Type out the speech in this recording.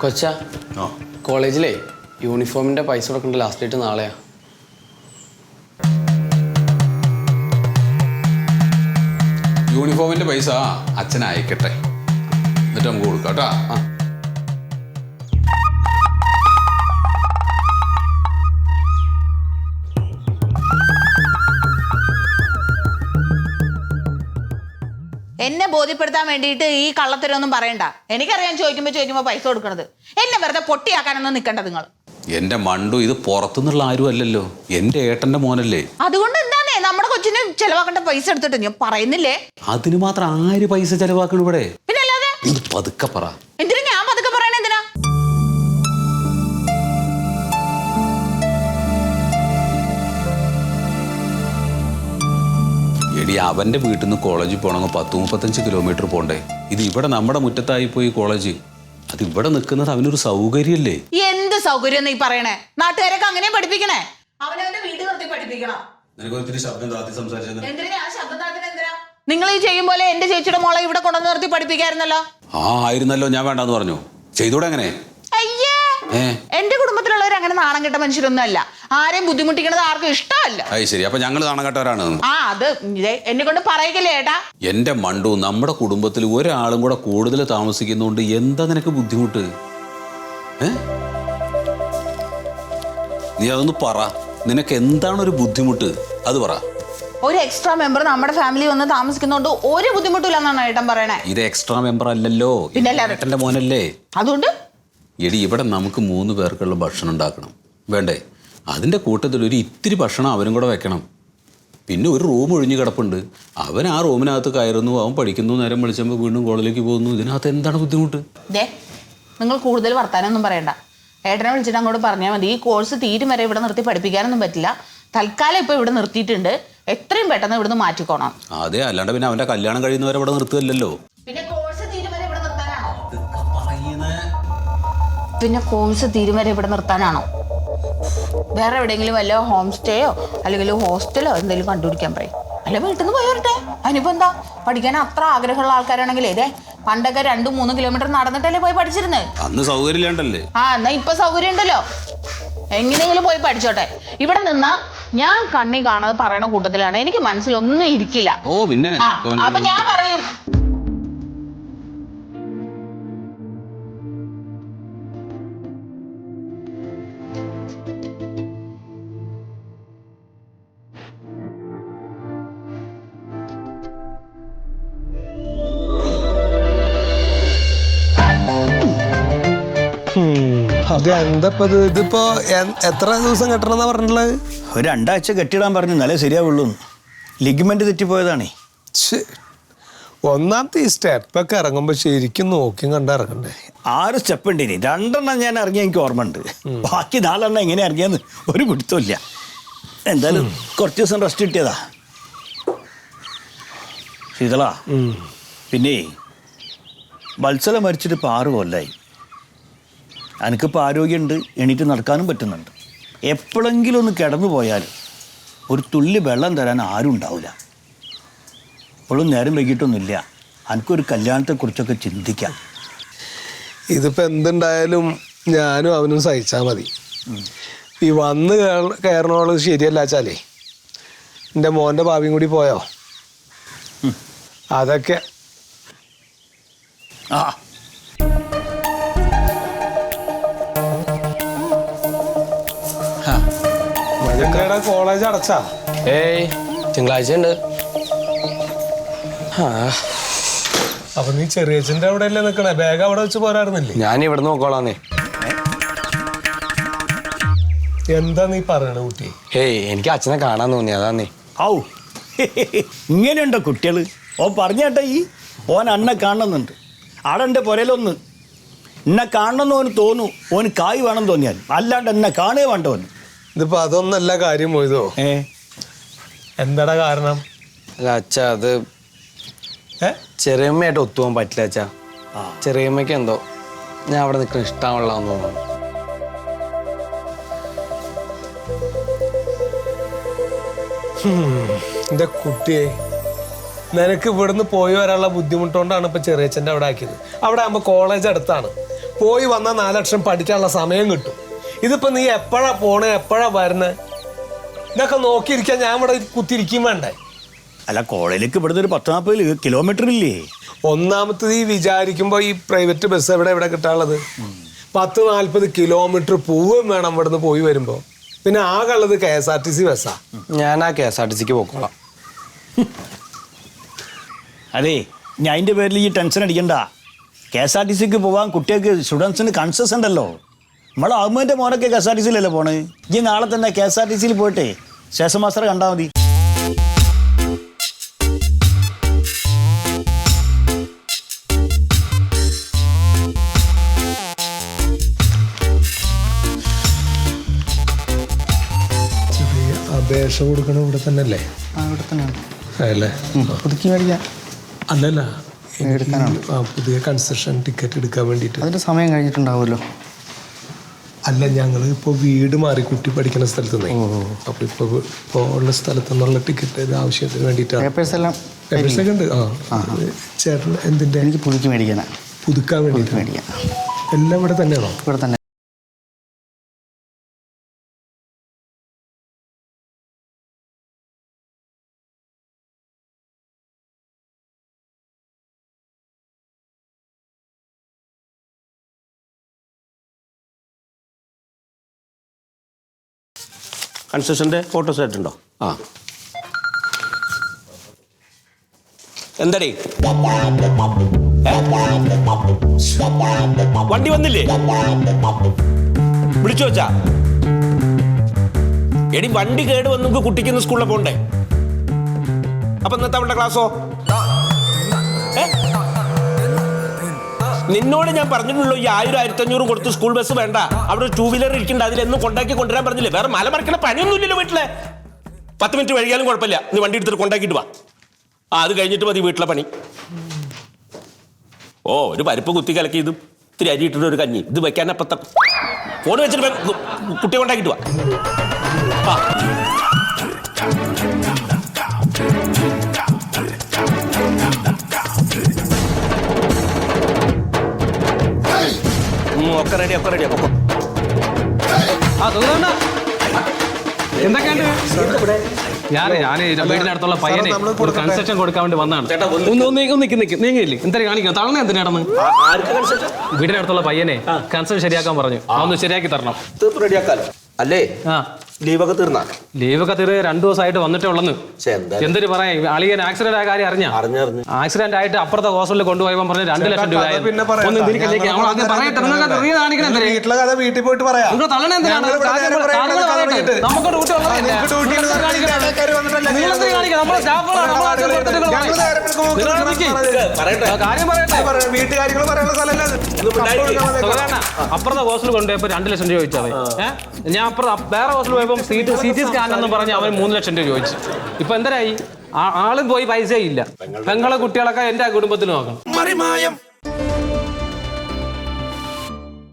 കൊച്ചാ കോളേജിലേ യൂണിഫോമിന്റെ പൈസ കൊടുക്കേണ്ട ലാസ്റ്റ് ഡേറ്റ് നാളെയാ. യൂണിഫോമിന്റെ പൈസ അച്ഛൻ അയക്കട്ടെ, എന്നിട്ട് നമുക്ക് കൊടുക്കാം കേട്ടോ. എന്നെ ബോധ്യപ്പെടുത്താൻ വേണ്ടിയിട്ട് ഈ കള്ളത്തരൊന്നും പറയണ്ട. എനിക്കറിയാൻ ചോദിക്കുമ്പോ പൈസ കൊടുക്കണത്. എന്നെ വെറുതെ പൊട്ടിയാക്കാനൊന്നും നിൽക്കണ്ട നിങ്ങൾ. എന്റെ മണ്ടു, ഇത് പുറത്തുനിന്നുള്ള ആരും അല്ലല്ലോ, എന്റെ ഏട്ടന്റെ മോനല്ലേ. അതുകൊണ്ട് എന്താന്നേ നമ്മുടെ കൊച്ചിന് ചെലവാക്കേണ്ട പൈസ എടുത്തിട്ട് ഞാൻ പറയുന്നില്ലേ. അതിന് മാത്രം ആര് പൈസ ചെലവാക്കണം ഇവിടെ? പിന്നെ അല്ലാതെ ഇത് പതുക്കെ പറ. എന്തിനാ ഞാൻ പതുക്കെ പറയണ എന്തിനാ? എടി, അവന്റെ വീട്ടിൽ നിന്ന് കോളേജിൽ പോകണമെങ്കിൽ 10-35 കിലോമീറ്റർ പോണ്ടേ. ഇത് ഇവിടെ നമ്മുടെ മുറ്റത്തായി പോയി കോളേജ്. അത് ഇവിടെ നിൽക്കുന്നത് അവനൊരു സൗകര്യല്ലേ. എന്ത് സൗകര്യം നീ പറയണേ? നാട്ടുകാരൊക്കെ അങ്ങനെ പഠിപ്പിക്കണേ. അവനവന്റെ വീട് നിർത്തി പഠിപ്പിക്കണം. നിങ്ങൾ ഈ ചെയ്യും പോലെ എന്റെ ചേച്ചിയുടെ മോളെ ഇവിടെ കൊണ്ടുവന്ന് നിർത്തി പഠിപ്പിക്കായിരുന്നല്ലോ. ആയിരുന്നല്ലോ, ഞാൻ വേണ്ടെന്ന് പറഞ്ഞു. ചെയ്തൂടെ അങ്ങനെ? അയ്യേ, എന്റെ കുടുംബത്തിലുള്ളവർ അങ്ങനെ നാണം കെട്ട മനുഷ്യരൊന്നും അല്ല. ആരെയും ബുദ്ധിമുട്ടിക്കണത് ആർക്കും ഇഷ്ടമല്ല. ശരി, അപ്പൊ ഞങ്ങൾ നാണം കെട്ടവരാണ്. അത് എന്നെ കൊണ്ട് പറയില്ലേ ഏട്ടാ. എന്റെ മണ്ടു, നമ്മുടെ കുടുംബത്തിൽ ഒരാളും കൂടെ കൂടുതൽ താമസിക്കുന്നതുകൊണ്ട് എന്താ നിനക്ക് ബുദ്ധിമുട്ട്? നീ അതൊന്ന് പറ. നിനക്ക് എന്താണ് ഒരു ബുദ്ധിമുട്ട്? അത് പറ. ഒരു എക്സ്ട്രാ മെമ്പർ നമ്മുടെ ഫാമിലി വന്ന് താമസിക്കുന്നതുകൊണ്ട് ഒരു ബുദ്ധിമുട്ടില്ലെന്നാണ് ഏട്ടൻ പറയണേ. ഇത് എക്സ്ട്രാ മെമ്പർ അല്ലല്ലോ, ഏട്ടന്റെ മോനല്ലേ. അതുകൊണ്ട് എടി, ഇവിടെ നമുക്ക് 3 പേർക്കുള്ള ഭക്ഷണം ഉണ്ടാക്കണം വേണ്ടേ? അതിൻ്റെ കൂട്ടത്തിൽ ഒരു ഇത്തിരി ഭക്ഷണം അവനും കൂടെ വെക്കണം. പിന്നെ ഒരു റൂം ഒഴിഞ്ഞ് കിടപ്പുണ്ട്. അവൻ ആ റൂമിനകത്ത് കയറുന്നു, അവൻ പഠിക്കുന്നു, നേരം വിളിച്ചപ്പോൾ വീണ്ടും കോളേജിലേക്ക് പോകുന്നു. ഇതിനകത്ത് എന്താണ് ബുദ്ധിമുട്ട്? നിങ്ങൾ കൂടുതൽ വർത്താനൊന്നും പറയണ്ട. ഏട്ടനെ വിളിച്ചിട്ട് അങ്ങോട്ട് പറഞ്ഞാൽ മതി. ഈ കോഴ്സ് തീരും വരെ ഇവിടെ നിർത്തി പഠിപ്പിക്കാനൊന്നും പറ്റില്ല. തൽക്കാലം ഇപ്പോൾ ഇവിടെ നിർത്തിയിട്ടുണ്ട്. എത്രയും പെട്ടെന്ന് ഇവിടുന്ന് മാറ്റിക്കോണം. അതെ, അല്ലാണ്ട് പിന്നെ അവൻ്റെ കല്യാണം കഴിയുന്നവരെ ഇവിടെ നിർത്തുകയല്ലോ. പിന്നെ കോഴ്സ് തീരും വരെ ഇവിടെ നിർത്താനാണോ? പിന്നെ കോഴ്സ് തീരും വരെ ഇവിടെ നിർത്താനാണോ? വേറെ എവിടെയെങ്കിലും വല്ല ഹോം സ്റ്റേയോ അല്ലെങ്കിൽ ഹോസ്റ്റലോ എന്തെങ്കിലും കണ്ടുപിടിക്കാൻ പറയും. അല്ല, വീട്ടിൽ നിന്ന് പോയി വരട്ടെ. അതിനിപ്പോൾ എന്താ? പഠിക്കാൻ അത്ര ആഗ്രഹമുള്ള ആൾക്കാരാണെങ്കിൽ പണ്ടൊക്കെ 2-3 കിലോമീറ്റർ നടന്നിട്ടല്ലേ പോയി പഠിച്ചിരുന്നത്. അന്ന് സൗകര്യമില്ലാണ്ടല്ലേ? എന്നാ ഇപ്പൊ സൗകര്യം ഉണ്ടല്ലോ. എങ്ങനെയെങ്കിലും പോയി പഠിച്ചോട്ടെ. ഇവിടെ നിന്നാ ഞാൻ കണ്ണി കാണാതെ പറയണ കൂട്ടത്തിലാണ്. എനിക്ക് മനസ്സിലൊന്നും ഇരിക്കില്ല. പിന്നെ അപ്പൊ ഞാൻ പറയും. ഇതിപ്പോ എത്ര ദിവസം കെട്ടണമെന്നാ പറഞ്ഞിട്ടുള്ളത്? ഒരു 2 ആഴ്ച കെട്ടിടാൻ പറഞ്ഞു, എന്നാലേ ശരിയാവുള്ളൂ. ലിഗ്മെന്റ് തെറ്റിപ്പോയതാണേ. ഒന്നാമത്തെ ഈ സ്റ്റെപ്പൊക്കെ ഇറങ്ങുമ്പോ ശരിക്കും നോക്കിയും കണ്ട് ഇറങ്ങണ്ടേ? 6 സ്റ്റെപ്പ് ഉണ്ട്. 2 ഞാൻ ഇറങ്ങിയ എനിക്ക് ഓർമ്മ ഉണ്ട്. ബാക്കി 4 എങ്ങനെ ഇറങ്ങിയെന്ന് ഒരു പിടുത്തമില്ല. എന്തായാലും കുറച്ച് ദിവസം റെസ്റ്റ് കിട്ടിയതാ. ശീതള, പിന്നെ വത്സല മരിച്ചിട്ട് ഇപ്പോൾ 6 കൊല്ലമായി. എനിക്കിപ്പോൾ ആരോഗ്യമുണ്ട്, എണീറ്റ് നടക്കാനും പറ്റുന്നുണ്ട്. എപ്പോഴെങ്കിലും ഒന്ന് കിടന്നു പോയാൽ ഒരു തുള്ളി വെള്ളം തരാൻ ആരും ഉണ്ടാവില്ല. ഇപ്പോഴും നേരം വൈകിട്ടൊന്നുമില്ല. എനിക്കൊരു കല്യാണത്തെക്കുറിച്ചൊക്കെ ചിന്തിക്കാം. ഇതിപ്പോൾ എന്തുണ്ടായാലും ഞാനും അവനും സഹിച്ചാൽ മതി. ഈ വന്ന് കയറണോള് ശരിയല്ല വെച്ചാലേ എൻ്റെ മോൻ്റെ ഭാവിയും കൂടി പോയോ? അതൊക്കെ കോളേജ് അടച്ചാ? തിങ്കളാഴ്ച ഉണ്ട്. അപ്പൊ നീ ചെറിയച്ഛൻ്റെ അവിടെ അല്ലേ നിക്കണേ? ബാഗ് അവിടെ വെച്ച് പോരായിരുന്നില്ലേ? ഞാൻ ഇവിടെ നോക്കോളാന്നേ. എന്താ നീ പറയണ കുട്ടി? എനിക്ക് അച്ഛനെ കാണാൻ തോന്നി, അതാന്നേ. ഇങ്ങനെയുണ്ടോ കുട്ടികൾ? പറഞ്ഞേട്ടാ, ഓൻ അന്നെ കാണണമെന്നുണ്ട്. ആടെ എൻ്റെ പുരയിലൊന്ന് എന്നെ കാണണമെന്ന് ഓന് തോന്നും. ഓന് കായ് വേണം തോന്നിയാൽ, അല്ലാണ്ട് എന്നെ കാണേ വേണ്ട ഓന്. ഇതിപ്പോ അതൊന്നല്ല കാര്യം പോയതോ. എന്താടാ കാരണം? അല്ല അച്ഛാ, അത് ചെറിയമ്മയായിട്ട് ഒത്തുപോകാൻ പറ്റില്ല അച്ഛാ. ചെറിയമ്മയ്ക്ക് എന്തോ ഞാൻ അവിടെ നിൽക്കുന്ന ഇഷ്ടമുള്ളതെന്ന് തോന്നുന്നു. എൻ്റെ കുട്ടിയെ, നിനക്ക് ഇവിടുന്ന് പോയി വരാനുള്ള ബുദ്ധിമുട്ടുകൊണ്ടാണ് ഇപ്പൊ ചെറിയച്ഛൻ്റെ അവിടെ ആക്കിയത്. അവിടെ ആകുമ്പോൾ കോളേജ് അടുത്താണ്, പോയി വന്നാൽ 4 ലക്ഷം പഠിക്കാനുള്ള സമയം കിട്ടും. ഇതിപ്പോ നീ എപ്പോഴാ പോണേ, എപ്പോഴാ വരുന്നത്, ഇതൊക്കെ നോക്കിയിരിക്കാൻ ഞാൻ ഇവിടെ കുത്തിരിക്കും വേണ്ടേ? അല്ല, കോളേജിലേക്ക് ഇവിടുന്ന് ഒരു 10-40 കിലോമീറ്റർ ഇല്ലേ? ഒന്നാമത്തത് ഈ വിചാരിക്കുമ്പോൾ ഈ പ്രൈവറ്റ് ബസ് എവിടെ കിട്ടാനുള്ളത്? 10-40 കിലോമീറ്റർ പോവുകയും വേണം ഇവിടുന്ന് പോയി വരുമ്പോൾ. പിന്നെ ആകെ ഉള്ളത് KSRTC ബസ്സാ. ഞാൻ ആ KSRTCക്ക് പോക്കോളാം. അതെ, ഞാൻ അതിൻ്റെ പേരിൽ ഈ ടെൻഷൻ അടിക്കണ്ട. KSRTCക്ക് പോകാൻ കുട്ടികൾക്ക് സ്റ്റുഡൻസിന് കൺസസ് ഉണ്ടല്ലോ. നമ്മളെ അഹമ്മദിൻ്റെ മോനൊക്കെ KSRTCയിലല്ലേ പോണേ. ഈ നാളെ തന്നെ KSRTCയിൽ പോയിട്ടേ ശേഷം മാസ്റ്ററെ കണ്ടാൽ മതി. അപേക്ഷ കൊടുക്കണം ഇവിടെ തന്നെ അല്ലേ? ഇവിടെ തന്നെയാണ് അല്ലേ? പുതുക്കി മേടിക്കാം. അല്ലല്ല, എടുക്കാനാണ്. പുതിയ കൺസ്ട്രക്ഷൻ ടിക്കറ്റ് എടുക്കാൻ വേണ്ടിയിട്ട്. അതിന്റെ സമയം കഴിഞ്ഞിട്ടുണ്ടാവുമല്ലോ. അല്ല, ഞങ്ങൾ ഇപ്പോൾ വീട് മാറി കുട്ടി പഠിക്കുന്ന സ്ഥലത്ത് നിന്നേ. അപ്പോൾ ഇപ്പോൾ ഉള്ള സ്ഥലത്തു നിന്നുള്ള ടിക്കറ്റ് ആവശ്യത്തിന് വേണ്ടിയിട്ടാണ്. പേപ്പേഴ്സ് എല്ലാം പേപ്പേഴ്സൊക്കെ ഉണ്ട്. ചേട്ടൻ എന്തിൻ്റെ? എനിക്ക് പുതുക്കി മേടിക്കാനാ. പുതുക്കാൻ വേണ്ടിയിട്ട് മേടിക്കാം. എല്ലാം ഇവിടെ തന്നെയാണോ? ഇവിടെ തന്നെ. കൺസ്ട്രക്ഷൻ്റെ ഫോട്ടോസ് ആയിട്ടുണ്ടോ? ആ, എന്താടേ വണ്ടി വന്നില്ലേ? വിളിച്ചു വെച്ചാ? എടി, വണ്ടി കേട് വന്ന് നമുക്ക് കുട്ടിക്കുന്ന സ്കൂളിൽ പോണ്ടേ? അപ്പൊ ഇന്നത്തെ അവളുടെ ക്ലാസ്സോ? നിന്നോട് ഞാൻ പറഞ്ഞിട്ടുള്ളൂ, ഈ 1000-1500 കൊടുത്ത് സ്കൂൾ ബസ് വേണ്ട. അവിടെ 2 വീലർ ഇരിക്കണ്ട, അതിലെന്നും കൊണ്ടാക്കി കൊണ്ടുവരാൻ പറഞ്ഞില്ലേ? വേറെ മല മറിക്കണ പണിയൊന്നുമില്ലല്ലോ വീട്ടിലെ. 10 മിനിറ്റ് വൈകിയാലും കുഴപ്പമില്ല, നീ വണ്ടി എടുത്തിട്ട് കൊണ്ടാക്കിയിട്ട് വാ. അത് കഴിഞ്ഞിട്ട് മതി വീട്ടിലെ പണി. ഒരു പരിപ്പ് കുത്തി കലക്കി ഇതും ഇത്തിരി അരി ഇട്ടിട്ട് ഒരു കഞ്ഞി, ഇത് വെക്കാനപ്പത്ത ഫോൺ വെച്ചിട്ട് കുട്ടിയെ കൊണ്ടാക്കിയിട്ട് വാ. ഒക്കെ റെഡിയാ പൊക്കോ. എന്തൊക്കെയുണ്ട്? ഞാൻ വീടിനടുത്തുള്ള പയ്യനെ ഒരു കൺസെഷൻ കൊടുക്കാൻ വേണ്ടി വന്നതാണ്. നീങ്ങില്ലേ? എന്താ കാണിക്കണം? തളണ എന്തിനാണെന്ന്? വീടിനടുത്തുള്ള പയ്യനെ കൺസെഷൻ ശരിയാക്കാൻ പറഞ്ഞു. അതൊന്ന് ശരിയാക്കി തരണം. റെഡിയാക്കാലോ അല്ലേ? ലീവൊക്കെ തീർന്നാ? ലീവൊക്കെ തീരെ 2 ദിവസമായിട്ട് വന്നിട്ടേ ഉള്ളന്ന്. എന്തൊരു പറയാ, അളിയൻ ആക്സിഡന്റ് ആയ കാര്യം അറിഞ്ഞു. ആക്സിഡന്റ് ആയിട്ട് അപ്പുറത്തെ ഹോസ്പിറ്റലിൽ കൊണ്ടുപോയപ്പോ പറഞ്ഞ് 2 ലക്ഷം രൂപ. വീട്ടിലെ കഥ വീട്ടിൽ പോയിട്ട് പറയാം. വീട്ടുകാര്യങ്ങൾ പറയാനുള്ള സ്ഥലമല്ല. അപ്പുറത്തെ ഹോസ്പിറ്റലിൽ കൊണ്ടുപോയപ്പോ 2 ലക്ഷം രൂപ ചോദിച്ചത്. ഞാൻ അപ്പുറം വേറെ ഹോസ്പിറ്റലിൽ പോയപ്പോ CT സ്കാൻ എന്ന് പറഞ്ഞ് അവൻ 3 ലക്ഷം രൂപ ചോദിച്ചു. ഇപ്പൊ എന്തരായി? ആളും പോയി പൈസ ഇല്ല. പെങ്ങളെ കുട്ടികളൊക്കെ എന്റെ കുടുംബത്തിൽ നോക്കണം.